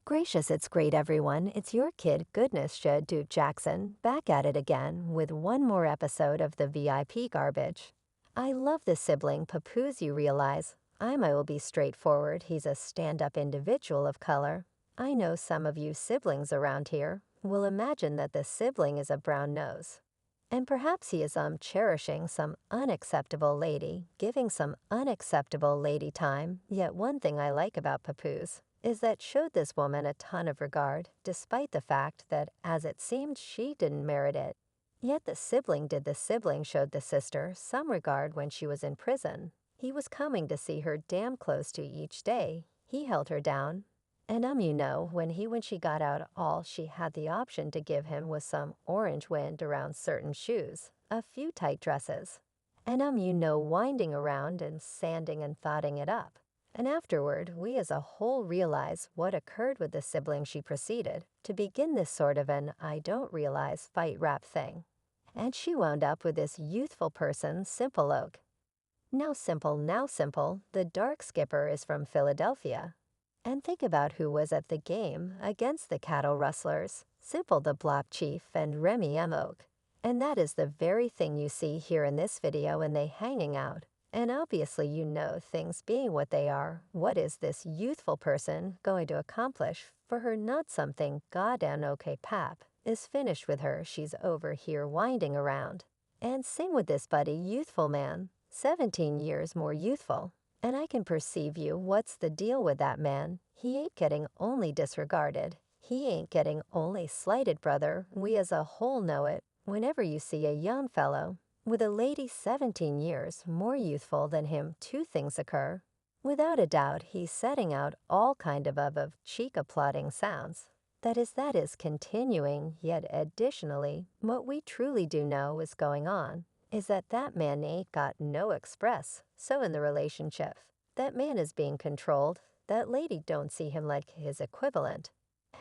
Gracious, it's great, everyone. It's your kid, Goodness Should Duke Jackson, back at it again with one more episode of the VIP garbage. I love the sibling Papoose, you realize. I will be straightforward. He's a stand-up individual of color. I know some of you siblings around here will imagine that the sibling is a brown nose. And perhaps he is cherishing some unacceptable lady, giving some unacceptable lady time. Yet one thing I like about Papoose is that showed this woman a ton of regard, despite the fact that, as it seemed, she didn't merit it. Yet the sibling did. The sibling showed the sister some regard when she was in prison. He was coming to see her damn close to each day. He held her down. And when she got out, all she had the option to give him was some orange wind around certain shoes, a few tight dresses. And winding around and sanding and thotting it up. And afterward, we as a whole realize what occurred with the sibling she proceeded to begin this sort of an I don't realize fight rap thing. And she wound up with this youthful person, Simple Oak. Now Simple, the dark skipper is from Philadelphia. And think about who was at the game against the cattle rustlers, Simple the block chief and Remy Oak. And that is the very thing you see here in this video and they hanging out. And obviously things being what they are, what is this youthful person going to accomplish for her not something goddamn okay pap is finished with her, she's over here winding around. And sing with this buddy youthful man, 17 years more youthful. And I can perceive you, what's the deal with that man? He ain't getting only disregarded. He ain't getting only slighted, brother. We as a whole know it. Whenever you see a young fellow with a lady 17 years more youthful than him, two things occur. Without a doubt, he's setting out all kind of cheek applauding sounds. That is continuing, yet additionally, what we truly do know is going on is that that man ain't got no express. So in the relationship, that man is being controlled. That lady don't see him like his equivalent.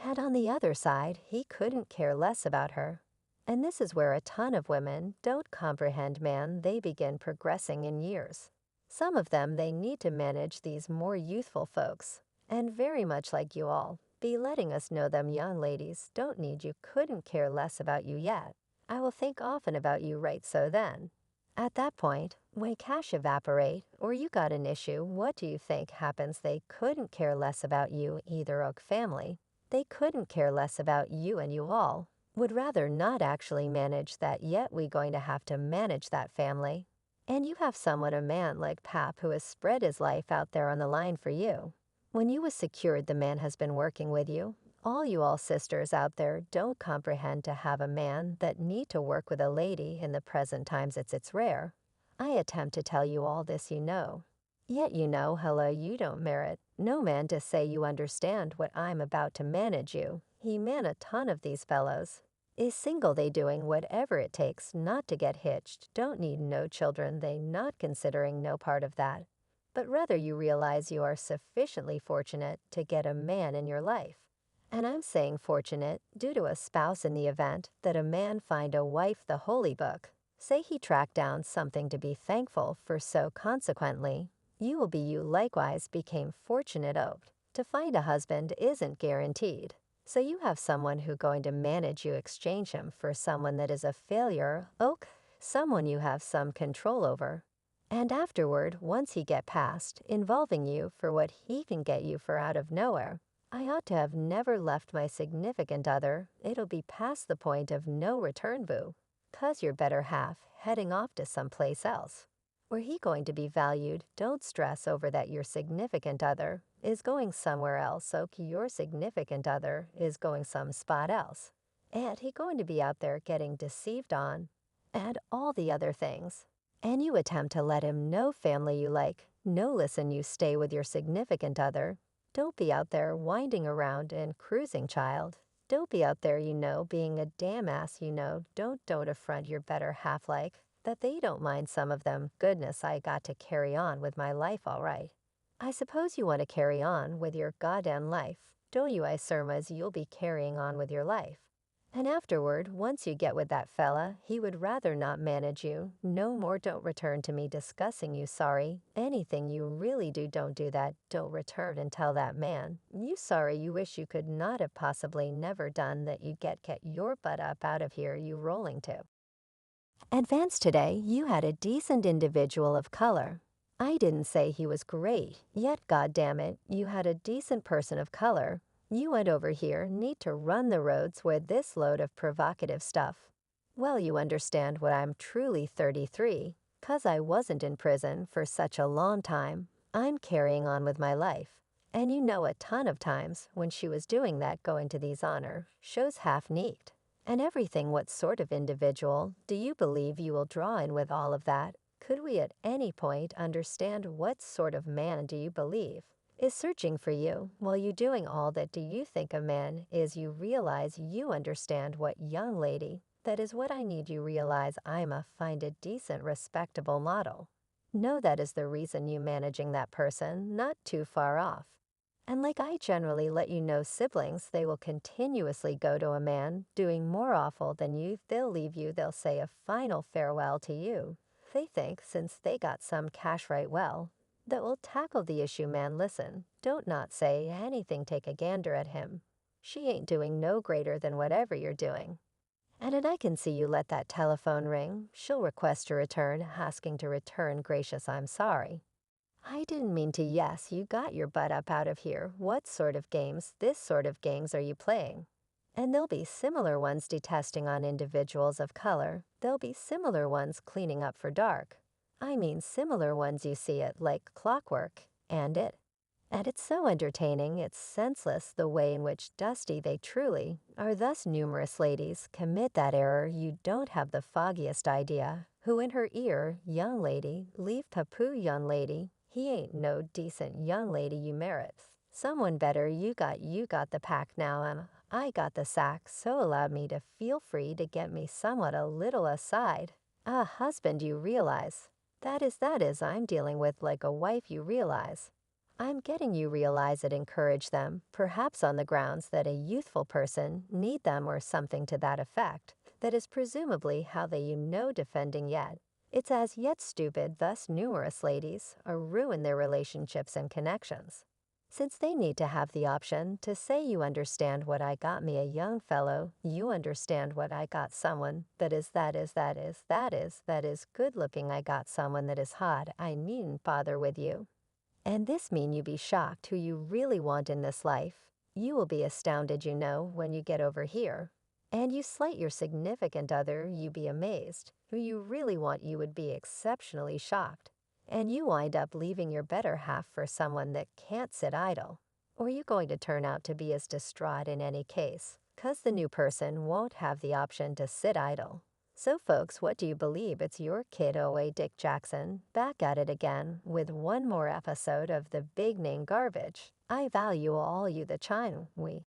And on the other side, he couldn't care less about her. And this is where a ton of women don't comprehend man. They begin progressing in years. Some of them, they need to manage these more youthful folks. And very much like you all, be letting us know them young ladies don't need you, couldn't care less about you yet. I will think often about you right so then. At that point, when cash evaporate or you got an issue, what do you think happens? They couldn't care less about you, either Oak family. They couldn't care less about you and you all. Would rather not actually manage that, yet we going to have to manage that family. And you have someone, a man like Pap, who has spread his life out there on the line for you. When you was secured, the man has been working with you. All you all sisters out there don't comprehend to have a man that need to work with a lady in the present times. It's rare. I attempt to tell you all this, Yet hello, you don't merit no man to say you understand what I'm about to manage you. He man a ton of these fellows. Is single, they doing whatever it takes not to get hitched, don't need no children, they not considering no part of that. But rather you realize you are sufficiently fortunate to get a man in your life. And I'm saying fortunate due to a spouse in the event that a man find a wife, the holy book. Say he tracked down something to be thankful for, so consequently, you likewise became fortunate to find a husband isn't guaranteed. So you have someone who going to manage you, exchange him for someone that is a failure, someone you have some control over. And afterward, once he get past, involving you for what he can get you for out of nowhere, I ought to have never left my significant other. It'll be past the point of no return, boo. 'Cause your better half heading off to someplace else. Where he going to be valued, don't stress over that your significant other is going somewhere else, so your significant other is going some spot else. And he going to be out there getting deceived on, and all the other things. And you attempt to let him know family you like. No, listen, you stay with your significant other. Don't be out there winding around and cruising, child. Don't be out there, being a damn ass, don't affront your better half like that they don't mind some of them. Goodness, I got to carry on with my life all right. I suppose you want to carry on with your goddamn life, don't you? I surmise you'll be carrying on with your life. And afterward, once you get with that fella, he would rather not manage you. No more don't return to me discussing you sorry. Anything you really do, don't do that. Don't return and tell that man. You sorry you wish you could not have possibly never done that you get your butt up out of here you rolling to. Advance today, you had a decent individual of color. I didn't say he was great, yet goddammit, you had a decent person of color. You went over here, need to run the roads with this load of provocative stuff. Well, you understand what I'm truly 33, 'cause I wasn't in prison for such a long time. I'm carrying on with my life. And you know a ton of times when she was doing that going to these honor shows half neat. And everything, what sort of individual do you believe you will draw in with all of that? Could we at any point understand what sort of man do you believe is searching for you while you doing all that? Do you think a man is? You realize you understand what young lady, that is what I need you realize I'm a find a decent respectable model. No, that is the reason you managing that person, not too far off. And like I generally let you know siblings, they will continuously go to a man doing more awful than you. They'll leave you, they'll say a final farewell to you. They think since they got some cash right well, that will tackle the issue. Man, listen, don't not say anything, take a gander at him. She ain't doing no greater than whatever you're doing. And I can see you let that telephone ring. She'll request a return, asking to return. Gracious, I'm sorry. I didn't mean to. Yes, you got your butt up out of here. What sort of games, this sort of games are you playing? And there'll be similar ones detesting on individuals of color. There'll be similar ones cleaning up for dark. I mean similar ones, you see it like clockwork. And it's so entertaining, it's senseless the way in which dusty they truly are. Thus numerous ladies commit that error. You don't have the foggiest idea. Who in her ear, young lady, leave Papoo young lady. He ain't no decent young lady you merit. Someone better. You got the pack now, and I got the sack, so allow me to feel free to get me somewhat a little aside. A husband, you realize. That is I'm dealing with like a wife, you realize. I'm getting you realize it, encourage them, perhaps on the grounds that a youthful person need them or something to that effect. That is presumably how they defending yet. It's as yet stupid, thus numerous ladies are ruin their relationships and connections. Since they need to have the option to say you understand what I got me a young fellow, you understand what I got someone that is good looking, I got someone that is hot, I needn't bother with you. And this mean you be shocked who you really want in this life. You will be astounded, when you get over here. And you slight your significant other, you be amazed. Who you really want, you would be exceptionally shocked. And you wind up leaving your better half for someone that can't sit idle. Or you going to turn out to be as distraught in any case, 'cause the new person won't have the option to sit idle. So folks, what do you believe? It's your kid OA Dick Jackson, back at it again with one more episode of the big name garbage. I value all you the chime we.